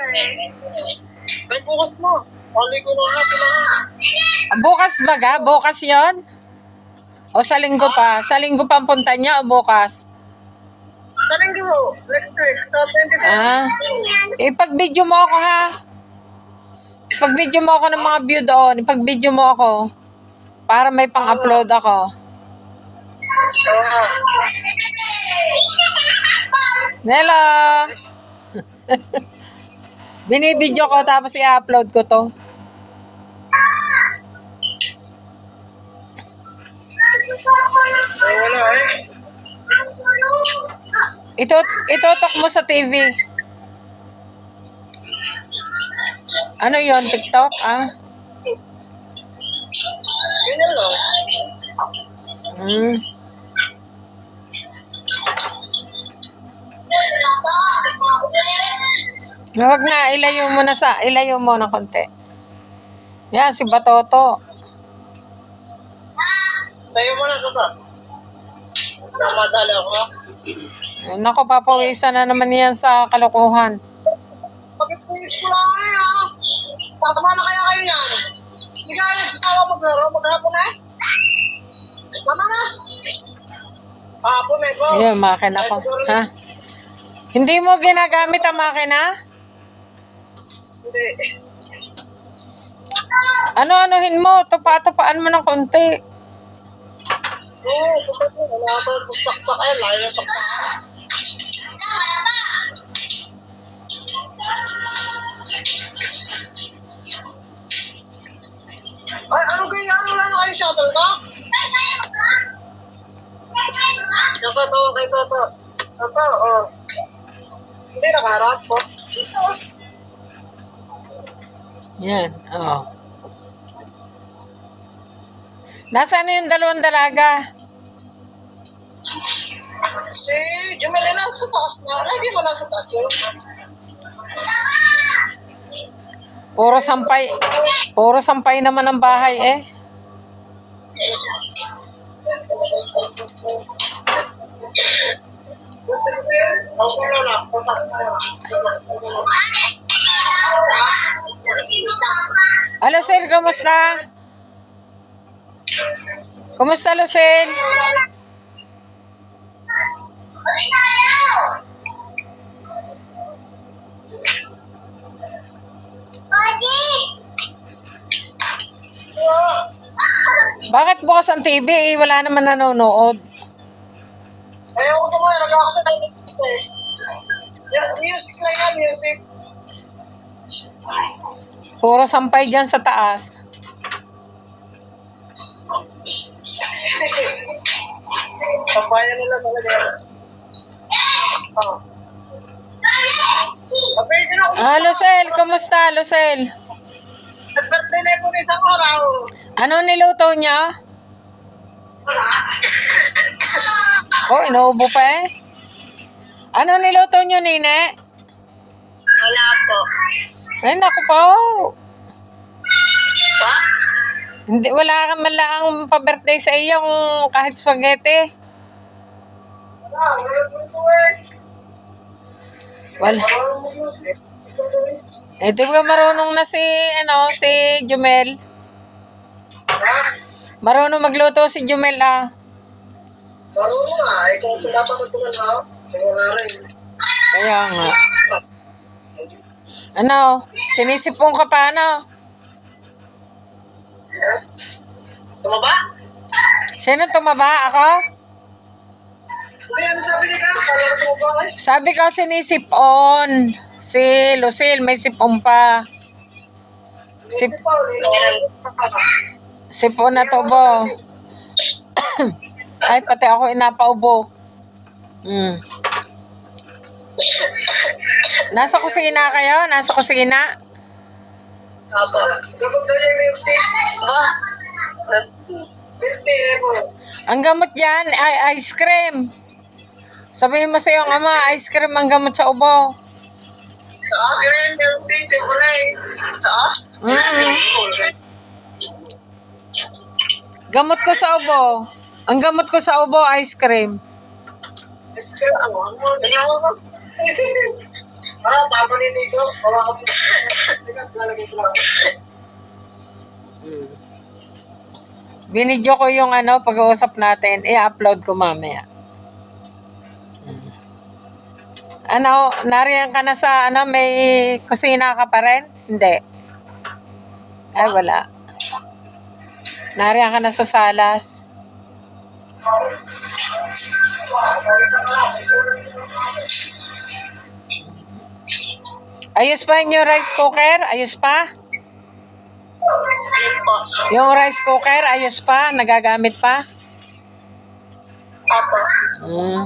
Ay, bukas mo. Pali ko na nga, kailangan. Bukas baga? Bukas yon? O sa linggo pa? Sa linggo pa ang punta niya o bukas? Sa linggo, next week, sa 24. Ah, ipag-video mo ako ha. Ipag-video mo ako ng mga view doon. Ipag-video mo ako. Para may pang-upload ako. Oo. Hello! Binibidyo ko tapos i-upload ko to. Ay, wala eh. Itutok mo sa TV. Ano yon TikTok? Ah? Ganyan lang. Hmm. Huwag na, ilayo mo na konti. Yan, si Batoto. Sa'yo mo na, tata. Namadali ako. Ay, naku, papawisan na naman yan sa kalokohan. Pag-ipulis ko lang eh, ha? Tama na kaya kayo yan. Hindi ka nagsasawa maglaro, maghapon eh. Tama na. Hapon eh, po. Ayun, makina ko. Ha? Hindi mo ginagamit ang makina? Hindi. Ano-anuhin mo? Tupa-tupaan mo ng konti. Oo, bakit mo? Wala ito. Pagsaksak eh, layo yung saksak. Ay, ano ganyan? Wala na kayo shuttle ka? Ito, kay Toto. Ito, oh. Hindi, nakaharap po. Yan, oo. Nasaan na yung dalawang dalaga? Si Jumel na sa taas na. Lagi mo lang sa taas yun. Puro sampay naman ang bahay eh. Okay na lang. Lucel, kamusta? Kumusta, Lucel? Bakit bukas ang TV eh? Wala naman nanonood. Ayaw ko nga, nag-accident eh. Music lang yan, music. Puro sampay dyan sa taas. Papayan nila talaga. Oh. Kapag din ako. Lucel, kumusta, Lucel? Nag-birthday na po isang araw. Ano niluto niya? Oh, inuubo pa eh. Ano niluto niyo, Nine? Wala po. Ay, naku po. Pa? Hindi, wala ka man lang pa-birthday sa iyong kahit spaghetti. Wala. Eh, di ba marunong na si Jumel? Marunong magluto si Jumel ah. Marunong nga. Ikaw tumatapos ko na ako. Wala rin. Kaya nga. Ano? Sinisipong ka pa ano? Tumaba? Sino tumaba? Ako? Hindi, ano sabi niya ka? Kala ko tumaba eh. Sabi ko sinisipon. Si Lucille may sipon pa. Isip pa, Sipon na tubo. Ay, pati ako inapaubo. Nasa kusina kayo? Nasa kusina? Apa? Gabag daw niya yung 50. Ba? 50 na po. Ang gamot dyan ay ice cream. Sabihin mo sa iyong ama, ice cream ang gamot sa ubo. Sa akin, yung chocolate. Sa? Gamot ko sa ubo. Ang gamot ko sa ubo, ice cream. Ice cream, ano? Ganyan mo ba? Tama ni Nico. Wala ko mo. Teka, lalagay ko lang. Binidyo ko yung pag-uusap natin. I-upload ko mamaya. Nariyan ka na sa may kusina ka pa rin? Hindi. Ay, wala. Nariyan ka na sa salas. Ayos pa yung rice cooker? Ayos pa? Ayun po. Yung rice cooker, ayos pa? Nagagamit pa? Apo. Hmm.